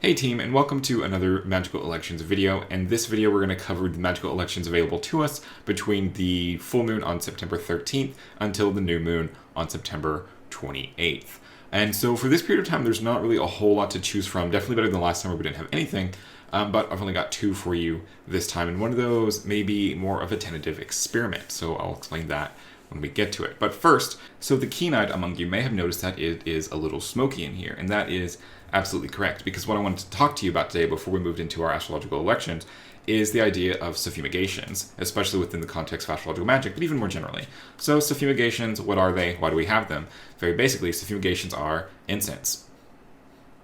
Hey team, and welcome to another Magical Elections video. In this video we're going to cover the magical elections available to us between the full moon on September 13th until the new moon on September 28th. And so for this period of time there's not really a whole lot to choose from. Definitely better than last summer we didn't have anything, but I've only got two for you this time, and one of those may be more of a tentative experiment, so I'll explain that when we get to it. But first, so the keen-eyed among you may have noticed that it is a little smoky in here, and that is absolutely correct, because what I wanted to talk to you about today before we moved into our astrological elections is the idea of suffumigations, especially within the context of astrological magic, but even more generally. So suffumigations, what are they? Why do we have them? Very basically, suffumigations are incense.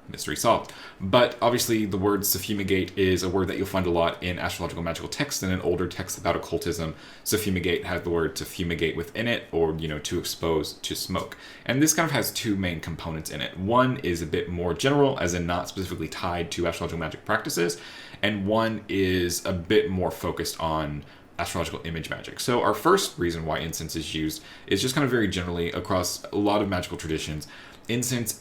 Mystery solved. But obviously the word suffumigate is a word that you'll find a lot in astrological magical texts and in older texts about occultism. Suffumigate has the word to fumigate within it, or, to expose to smoke. And this kind of has two main components in it. One is a bit more general, as in not specifically tied to astrological magic practices, and one is a bit more focused on astrological image magic. So our first reason why incense is used is just kind of very generally across a lot of magical traditions. Incense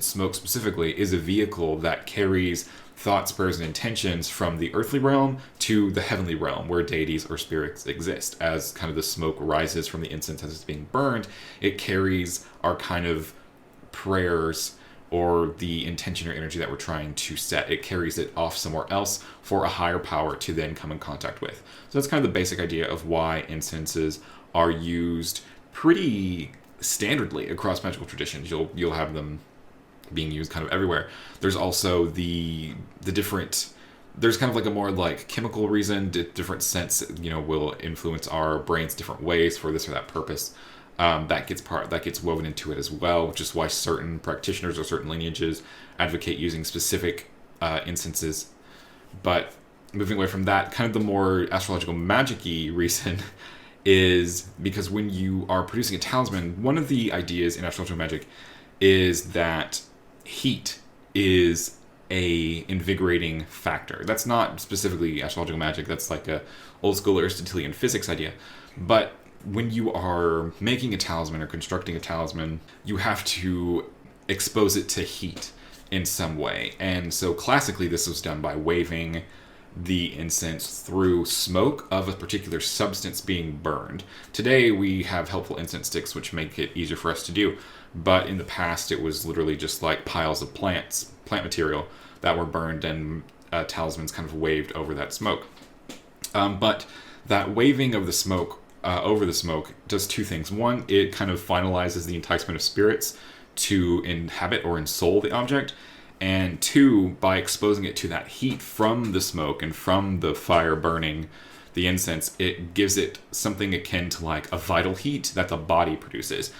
smoke specifically, is a vehicle that carries thoughts, prayers, and intentions from the earthly realm to the heavenly realm where deities or spirits exist. As kind of the smoke rises from the incense as it's being burned, it carries our kind of prayers or the intention or energy that we're trying to set. It carries it off somewhere else for a higher power to then come in contact with. So that's kind of the basic idea of why incenses are used pretty standardly across magical traditions. You'll have them being used kind of everywhere. There's also the different, there's kind of like a more like chemical reason, different scents, will influence our brains different ways for this or that purpose. That gets woven into it as well, which is why certain practitioners or certain lineages advocate using specific incenses. But moving away from that, kind of the more astrological magic-y reason is because when you are producing a talisman, one of the ideas in astrological magic is that heat is a invigorating factor. That's not specifically astrological magic, that's like a old school Aristotelian physics idea. But when you are making a talisman or constructing a talisman, you have to expose it to heat in some way. And so classically this was done by waving the incense through smoke of a particular substance being burned. Today we have helpful incense sticks which make it easier for us to do, but in the past it was literally just like piles of plant material that were burned, and talismans kind of waved over that smoke. But that waving of the smoke over the smoke does two things. One, it kind of finalizes the enticement of spirits to inhabit or ensoul the object. And two, by exposing it to that heat from the smoke and from the fire burning the incense, it gives it something akin to like a vital heat that the body produces.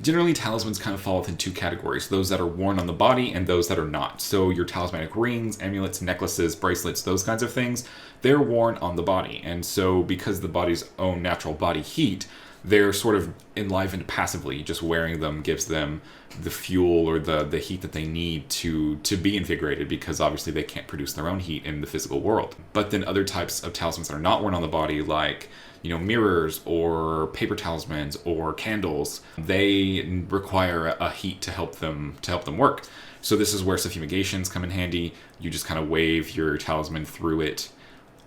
Generally, talismans kind of fall within two categories, those that are worn on the body and those that are not. So your talismanic rings, amulets, necklaces, bracelets, those kinds of things, they're worn on the body. And so because the body's own natural body heat, they're sort of enlivened passively. Just wearing them gives them the fuel or the heat that they need to be invigorated, because obviously they can't produce their own heat in the physical world. But then other types of talismans that are not worn on the body, like mirrors or paper talismans or candles, they require a heat to help them work. So this is where suffumigations come in handy. You just kind of wave your talisman through it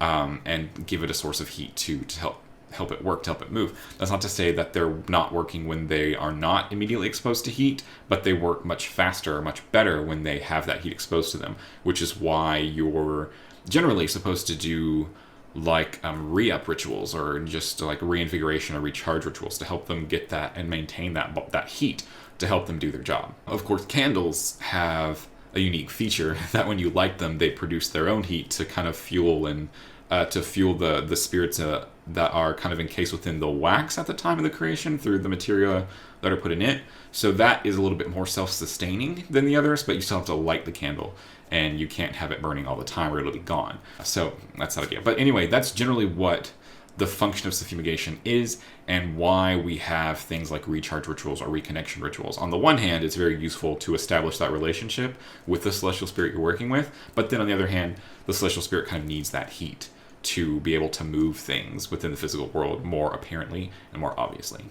and give it a source of heat to help it work, to help it move. That's not to say that they're not working when they are not immediately exposed to heat, but they work much faster, much better when they have that heat exposed to them, which is why you're generally supposed to do like re-up rituals or just like reinvigoration or recharge rituals to help them get that and maintain that heat to help them do their job. Of course, candles have a unique feature that when you light them, they produce their own heat to kind of fuel and to fuel the spirits that are kind of encased within the wax at the time of the creation through the material that are put in it. So that is a little bit more self-sustaining than the others, but you still have to light the candle, and you can't have it burning all the time or it'll be gone. So that's that idea. But anyway, that's generally what the function of suffumigation is, and why we have things like recharge rituals or reconnection rituals. On the one hand, it's very useful to establish that relationship with the celestial spirit you're working with, but then on the other hand, the celestial spirit kind of needs that heat to be able to move things within the physical world more apparently and more obviously.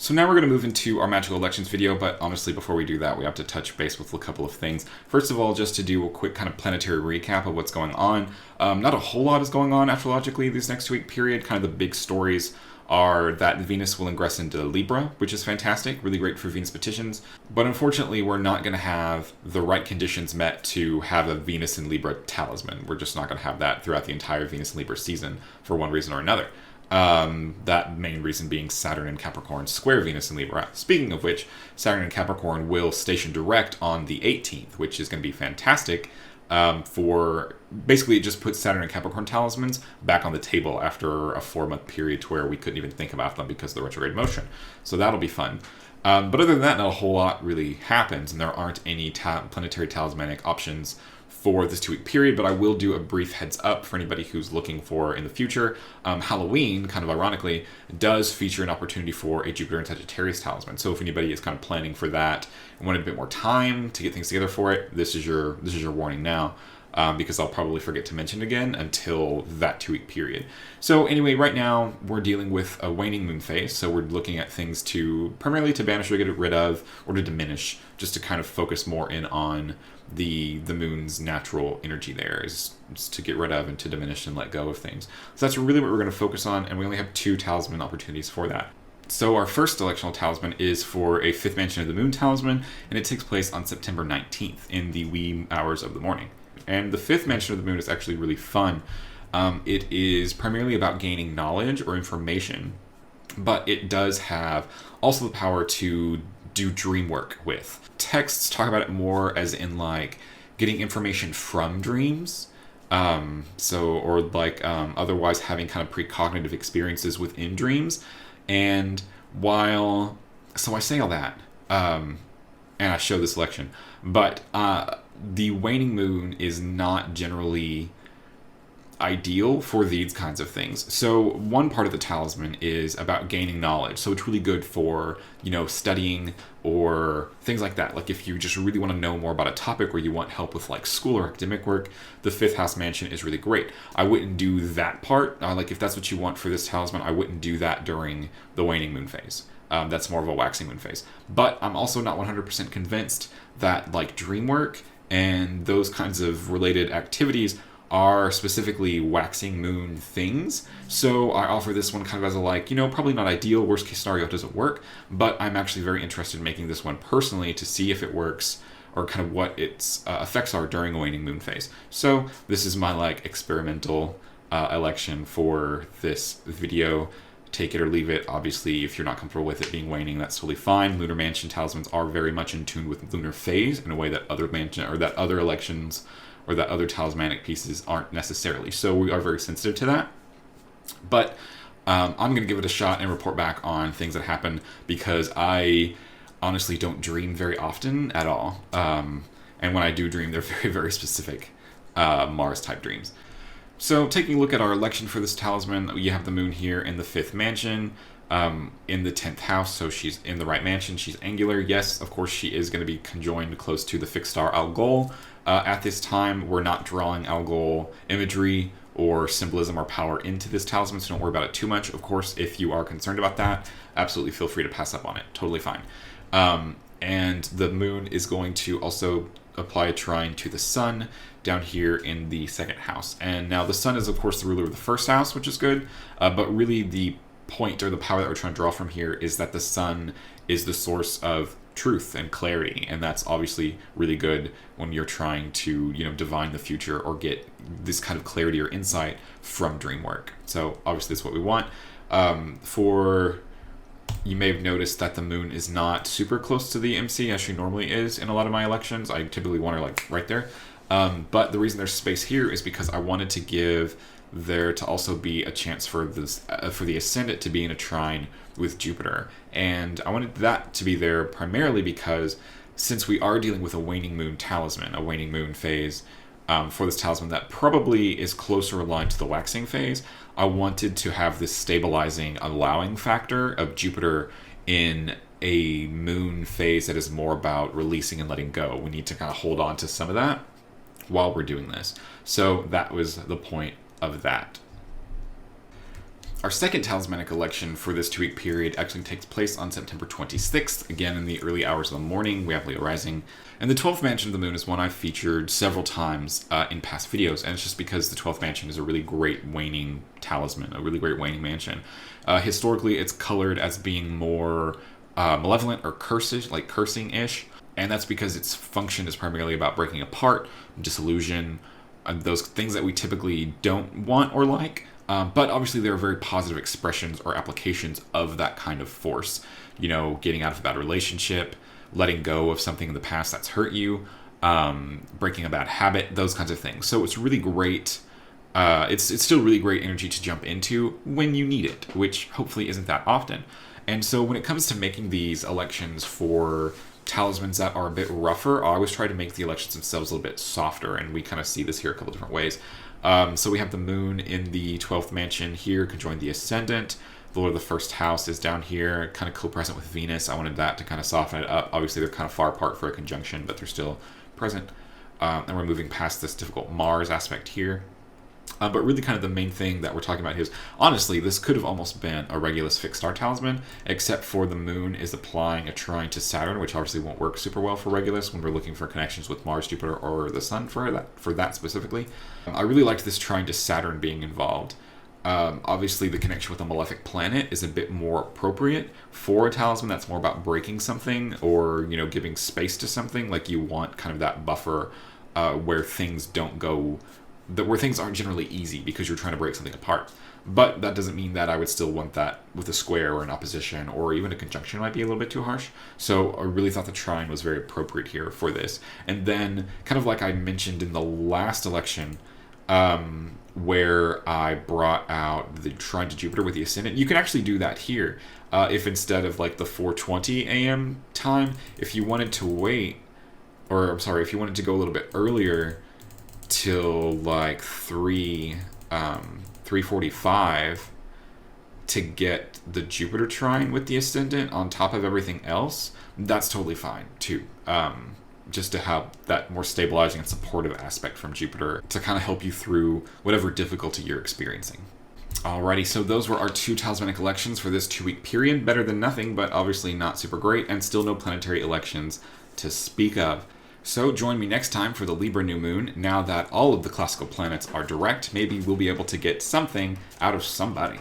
So now we're going to move into our magical elections video, but honestly, before we do that, we have to touch base with a couple of things. First of all, just to do a quick kind of planetary recap of what's going on. Not a whole lot is going on astrologically this next 2-week period. Kind of the big stories are that Venus will ingress into Libra, which is fantastic, really great for Venus petitions. But unfortunately, we're not going to have the right conditions met to have a Venus in Libra talisman. We're just not going to have that throughout the entire Venus in Libra season for one reason or another. That main reason being Saturn and Capricorn square Venus in Libra. Speaking of which, Saturn and Capricorn will station direct on the 18th, which is going to be fantastic for basically it just puts Saturn and Capricorn talismans back on the table after a 4-month period to where we couldn't even think about them because of the retrograde motion. So that'll be fun. But other than that, not a whole lot really happens, and there aren't any planetary talismanic options for this 2-week period, but I will do a brief heads up for anybody who's looking for in the future. Halloween, kind of ironically, does feature an opportunity for a Jupiter and Sagittarius talisman. So if anybody is kind of planning for that and wanted a bit more time to get things together for it, this is your warning now. Because I'll probably forget to mention it again until that 2-week period. So anyway, right now we're dealing with a waning moon phase, so we're looking at things primarily to banish or get rid of, or to diminish, just to kind of focus more in on the moon's natural energy there, is to get rid of and to diminish and let go of things. So that's really what we're going to focus on, and we only have 2 talisman opportunities for that. So our first electional talisman is for a 5th mansion of the moon talisman, and it takes place on September 19th in the wee hours of the morning. And the 5th mansion of the moon is actually really fun. It is primarily about gaining knowledge or information, but it does have also the power to do dream work with. Texts talk about it more as in like getting information from dreams. Otherwise having kind of precognitive experiences within dreams. And so I say all that, and I show this selection, but the waning moon is not generally ideal for these kinds of things. So one part of the talisman is about gaining knowledge. So it's really good for, studying or things like that. Like if you just really want to know more about a topic or you want help with like school or academic work, the 5th house mansion is really great. I wouldn't do that part. If that's what you want for this talisman, I wouldn't do that during the waning moon phase. That's more of a waxing moon phase. But I'm also not 100% convinced that like dream work and those kinds of related activities are specifically waxing moon things. So I offer this one kind of as a probably not ideal, worst case scenario, it doesn't work, but I'm actually very interested in making this one personally to see if it works or kind of what its effects are during a waning moon phase. So this is my experimental election for this video. Take it or leave it. Obviously, if you're not comfortable with it being waning, that's totally fine. Lunar Mansion talismans are very much in tune with lunar phase in a way that other elections or that other talismanic pieces aren't necessarily. So we are very sensitive to that. But I'm going to give it a shot and report back on things that happen because I honestly don't dream very often at all. And when I do dream, they're very, very specific Mars-type dreams. So taking a look at our election for this talisman, you have the moon here in the 5th mansion, in the 10th house, so she's in the right mansion, she's angular. Yes, of course, she is going to be conjoined close to the fixed star Algol. At this time, we're not drawing Algol imagery or symbolism or power into this talisman, so don't worry about it too much. Of course, if you are concerned about that, absolutely feel free to pass up on it. Totally fine. And the moon is going to also apply a trine to the sun down here in the 2nd house. And now the sun is, of course, the ruler of the 1st house, which is good. But really the point or the power that we're trying to draw from here is that the sun is the source of truth and clarity. And that's obviously really good when you're trying to, divine the future or get this kind of clarity or insight from dream work. So obviously that's what we want. You may have noticed that the moon is not super close to the MC as she normally is in a lot of my elections. I typically want her right there. But the reason there's space here is because I wanted to give there to also be a chance for this for the ascendant to be in a trine with Jupiter. And I wanted that to be there primarily because since we are dealing with a waning moon talisman, a waning moon phase, for this talisman that probably is closer aligned to the waxing phase, I wanted to have this stabilizing, allowing factor of Jupiter in a moon phase that is more about releasing and letting go. We need to kind of hold on to some of that while we're doing this. So that was the point of that. Our second talismanic election for this 2-week period actually takes place on September 26th, again in the early hours of the morning. We have Leo rising. And the 12th mansion of the moon is one I've featured several times in past videos, and it's just because the 12th mansion is a really great waning talisman, a really great waning mansion. Historically, it's colored as being more malevolent or cursish, like cursing-ish, and that's because its function is primarily about breaking apart, disillusion, those things that we typically don't want or like. But obviously there are very positive expressions or applications of that kind of force. You know, getting out of a bad relationship, letting go of something in the past that's hurt you, breaking a bad habit, those kinds of things. So it's really great. It's still really great energy to jump into when you need it, which hopefully isn't that often. And so when it comes to making these elections for talismans that are a bit rougher, I always try to make the elections themselves a little bit softer, and we kind of see this here a couple different ways. So we have the moon in the 12th mansion here, conjoined the ascendant. The Lord of the first house is down here, kind of co-present with Venus. I wanted that to kind of soften it up. Obviously, they're kind of far apart for a conjunction, but they're still present. And we're moving past this difficult Mars aspect here. But really kind of the main thing that we're talking about here is, honestly, this could have almost been a Regulus fixed star talisman, except for the moon is applying a trine to Saturn, which obviously won't work super well for Regulus when we're looking for connections with Mars, Jupiter, or the Sun for that specifically. I really liked this trine to Saturn being involved. Obviously, the connection with a malefic planet is a bit more appropriate for a talisman that's more about breaking something or, you know, giving space to something. Like you want kind of that buffer where things don't go... where things aren't generally easy because you're trying to break something apart. But that doesn't mean that I would still want that with a square or an opposition, or even a conjunction might be a little bit too harsh. So I really thought the trine was very appropriate here for this. And then, kind of like I mentioned in the last election, where I brought out the trine to Jupiter with the ascendant, you can actually do that here. If instead of like the 4:20 a.m. time, if you wanted to wait, or I'm sorry, if you wanted to go a little bit earlier, till like 3:45 to get the Jupiter trine with the ascendant on top of everything else, that's totally fine too. Just to have that more stabilizing and supportive aspect from Jupiter to kind of help you through whatever difficulty you're experiencing. Alrighty, so those were our 2 talismanic elections for this 2-week period. Better than nothing, but obviously not super great, and still no planetary elections to speak of. So join me next time for the Libra New Moon. Now that all of the classical planets are direct, maybe we'll be able to get something out of somebody.